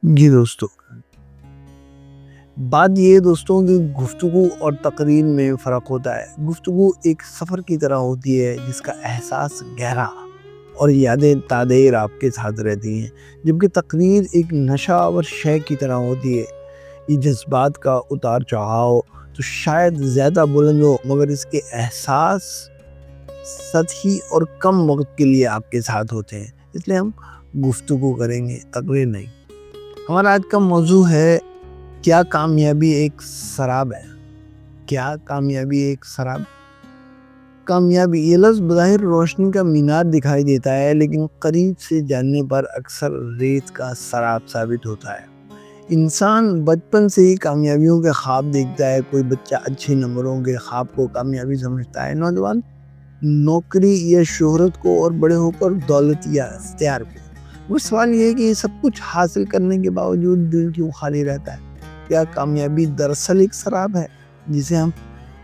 جی دوستوں، بات یہ ہے دوستوں کہ گفتگو اور تقریر میں فرق ہوتا ہے۔ گفتگو ایک سفر کی طرح ہوتی ہے جس کا احساس گہرا اور یادیں تا دیر آپ کے ساتھ رہتی ہیں، جبکہ تقریر ایک نشہ آور شے کی طرح ہوتی ہے۔ یہ جذبات کا اتار چڑھاؤ تو شاید زیادہ بلند ہو، مگر اس کے احساس سطحی اور کم وقت کے لیے آپ کے ساتھ ہوتے ہیں۔ اس لیے ہم گفتگو کریں گے، تقریر نہیں۔ ہمارا آج کا موضوع ہے کیا کامیابی ایک سراب ہے؟ کیا کامیابی ایک سراب؟ کامیابی یہ لفظ بظاہر روشنی کا مینار دکھائی دیتا ہے، لیکن قریب سے جاننے پر اکثر ریت کا سراب ثابت ہوتا ہے۔ انسان بچپن سے ہی کامیابیوں کے خواب دیکھتا ہے۔ کوئی بچہ اچھے نمبروں کے خواب کو کامیابی سمجھتا ہے، نوجوان نوکری یا شہرت کو، اور بڑے ہو کر دولت یا اختیار کو۔ وہ سوال یہ ہے کہ یہ سب کچھ حاصل کرنے کے باوجود دل کیوں خالی رہتا ہے؟ کیا کامیابی دراصل ایک سراب ہے جسے ہم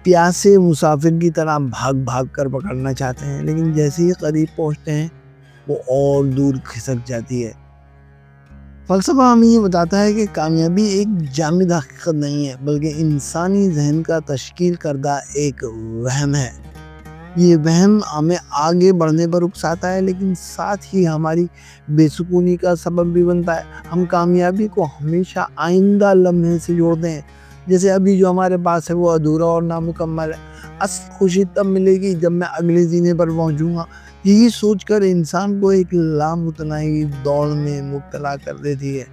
پیاسے مسافر کی طرح بھاگ بھاگ کر پکڑنا چاہتے ہیں، لیکن جیسے ہی قریب پہنچتے ہیں وہ اور دور کھسک جاتی ہے؟ فلسفہ ہمیں یہ بتاتا ہے کہ کامیابی ایک جامد حقیقت نہیں ہے، بلکہ انسانی ذہن کا تشکیل کردہ ایک وہم ہے۔ یہ وہم ہمیں آگے بڑھنے پر اکساتا ہے، لیکن ساتھ ہی ہماری بے سکونی کا سبب بھی بنتا ہے۔ ہم کامیابی کو ہمیشہ آئندہ لمحے سے جوڑتے ہیں، جیسے ابھی جو ہمارے پاس ہے وہ ادھورا اور نامکمل ہے۔ اصل خوشی تب ملے گی جب میں اگلے زینے پر پہنچوں گا۔ یہی سوچ کر انسان کو ایک لامتناہی دوڑ میں مبتلا کر دیتی ہے۔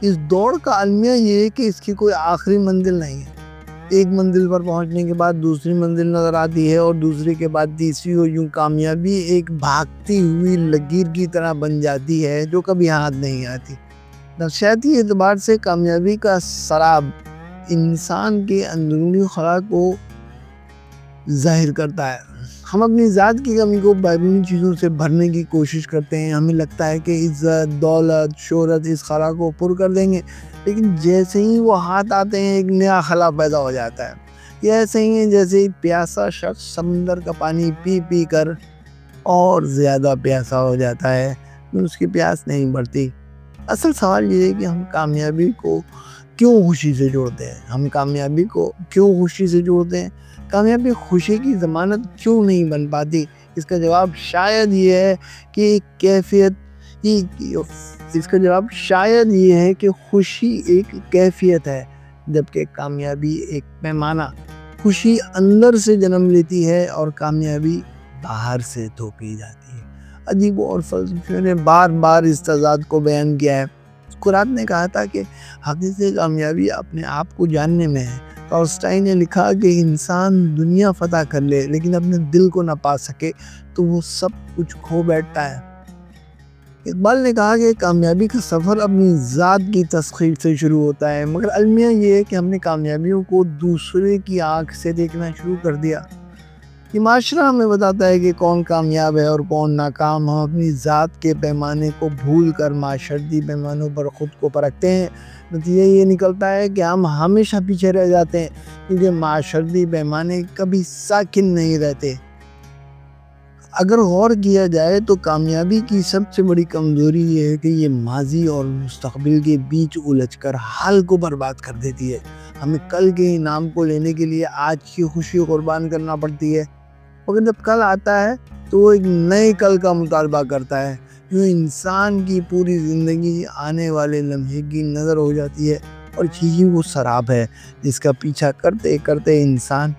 اس دوڑ کا المیہ یہ ہے کہ اس کی کوئی آخری منزل نہیں ہے۔ ایک منزل پر پہنچنے کے بعد دوسری منزل نظر آتی ہے، اور دوسری کے بعد تیسری، اور یوں کامیابی ایک بھاگتی ہوئی لکیر کی طرح بن جاتی ہے جو کبھی ہاتھ نہیں آتی۔ نفسیاتی اعتبار سے کامیابی کا سراب انسان کے اندرونی خلا کو ظاہر کرتا ہے۔ ہم اپنی ذات کی کمی کو بیرونی چیزوں سے بھرنے کی کوشش کرتے ہیں۔ ہمیں لگتا ہے کہ عزت، دولت، شہرت اس خلا کو پر کر دیں گے، لیکن جیسے ہی وہ ہاتھ آتے ہیں ایک نیا خلا پیدا ہو جاتا ہے۔ یہ ایسے ہی ہے جیسے ہی پیاسا شخص سمندر کا پانی پی پی کر اور زیادہ پیاسا ہو جاتا ہے، اس کی پیاس نہیں بڑھتی۔ اصل سوال یہ ہے کہ ہم کامیابی کو کیوں خوشی سے جوڑتے ہیں؟ کامیابی خوشی کی ضمانت کیوں نہیں بن پاتی؟ اس کا جواب شاید یہ ہے کہ خوشی ایک کیفیت ہے، جبکہ کامیابی ایک پیمانہ۔ خوشی اندر سے جنم لیتی ہے اور کامیابی باہر سے تھوپی جاتی ہے۔ عجیب اور فلسفیوں نے بار بار اس تضاد کو بیان کیا ہے۔ سقراط نے کہا تھا کہ حقیقی کامیابی اپنے آپ کو جاننے میں ہے۔ ٹولسٹائی نے لکھا کہ انسان دنیا فتح کر لے لیکن اپنے دل کو نہ پا سکے تو وہ سب کچھ کھو بیٹھتا ہے۔ اقبال نے کہا کہ کامیابی کا سفر اپنی ذات کی تسخیر سے شروع ہوتا ہے، مگر المیہ یہ ہے کہ ہم نے کامیابیوں کو دوسرے کی آنکھ سے دیکھنا شروع کر دیا۔ یہ معاشرہ ہمیں بتاتا ہے کہ کون کامیاب ہے اور کون ناکام۔ ہم اپنی ذات کے پیمانے کو بھول کر معاشرتی پیمانوں پر خود کو پرکھتے ہیں۔ نتیجہ یہ نکلتا ہے کہ ہم ہمیشہ پیچھے رہ جاتے ہیں، کیونکہ معاشرتی پیمانے کبھی ساکن نہیں رہتے۔ اگر غور کیا جائے تو کامیابی کی سب سے بڑی کمزوری یہ ہے کہ یہ ماضی اور مستقبل کے بیچ الجھ کر حال کو برباد کر دیتی ہے۔ ہمیں کل کے انعام کو لینے کے لیے آج کی خوشی قربان کرنا پڑتی ہے، مگر جب کل آتا ہے تو وہ ایک نئے کل کا مطالبہ کرتا ہے۔ یوں انسان کی پوری زندگی آنے والے لمحے کی نظر ہو جاتی ہے، اور یہی وہ سراب ہے جس کا پیچھا کرتے کرتے انسان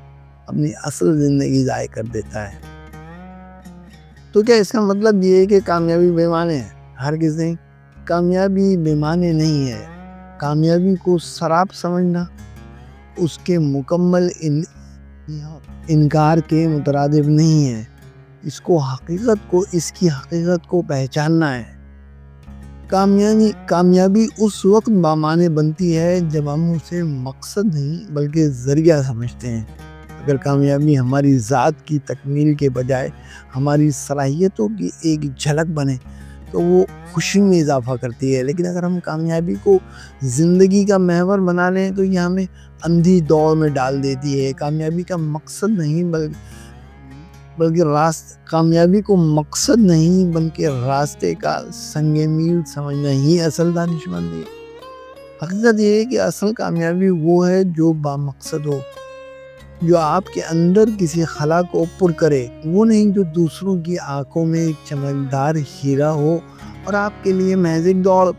اپنی اصل زندگی ضائع کر دیتا ہے۔ تو کیا اس کا مطلب یہ ہے کہ کامیابی بے معنی ہے؟ ہرگز نہیں۔ کامیابی بے معنی نہیں ہے۔ کامیابی کو سراب سمجھنا اس کے مکمل انکار کے مترادف نہیں ہے۔ اس کی حقیقت کو پہچاننا ہے۔ کامیابی اس وقت بامعنی بنتی ہے جب ہم اسے مقصد نہیں بلکہ ذریعہ سمجھتے ہیں۔ اگر کامیابی ہماری ذات کی تکمیل کے بجائے ہماری صلاحیتوں کی ایک جھلک بنے تو وہ خوشی میں اضافہ کرتی ہے، لیکن اگر ہم کامیابی کو زندگی کا محور بنا لیں تو یہ ہمیں اندھی دوڑ میں ڈال دیتی ہے۔ کامیابی کا مقصد نہیں بلکہ کامیابی کو مقصد نہیں بلکہ راستے کا سنگ میل سمجھنا ہی اصل دانش مندی ہے۔ حقیقت یہ ہے کہ اصل کامیابی وہ ہے جو بامقصد ہو، جو آپ کے اندر کسی خلا کو پر کرے، وہ نہیں جو دوسروں کی آنکھوں میں ایک چمکدار ہیرا ہو اور آپ کے لیے محض ایک دوڑ۔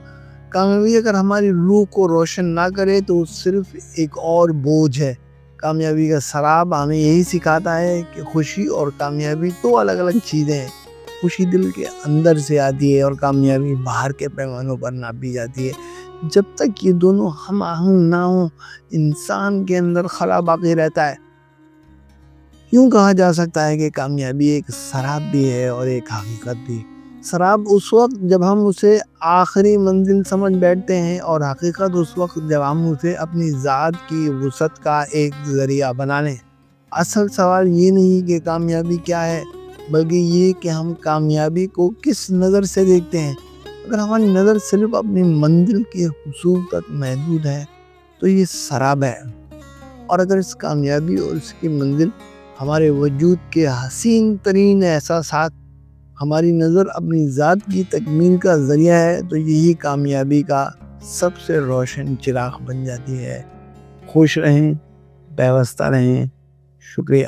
کامیابی اگر ہماری روح کو روشن نہ کرے تو صرف ایک اور بوجھ ہے۔ کامیابی کا سراب ہمیں یہی سکھاتا ہے کہ خوشی اور کامیابی دو الگ الگ چیزیں ہیں۔ خوشی دل کے اندر سے آتی ہے اور کامیابی باہر کے پیمانوں پر ناپی جاتی ہے۔ جب تک یہ دونوں ہم آہنگ نہ ہوں، انسان کے اندر خلا باقی رہتا ہے۔ یوں کہا جا سکتا ہے کہ کامیابی ایک سراب بھی ہے اور ایک حقیقت بھی۔ سراب اس وقت جب ہم اسے آخری منزل سمجھ بیٹھتے ہیں، اور حقیقت اس وقت جب ہم اسے اپنی ذات کی وسعت کا ایک ذریعہ بنا لیں۔ اصل سوال یہ نہیں کہ کامیابی کیا ہے، بلکہ یہ کہ ہم کامیابی کو کس نظر سے دیکھتے ہیں۔ اگر ہماری نظر صرف اپنی منزل کے حصول تک محدود ہے تو یہ سراب ہے، اور اگر اس کامیابی اور اس کی منزل ہمارے وجود کے حسین ترین احساسات، ہماری نظر اپنی ذات کی تکمیل کا ذریعہ ہے، تو یہی کامیابی کا سب سے روشن چراغ بن جاتی ہے۔ خوش رہیں، پیوستہ رہیں۔ شکریہ۔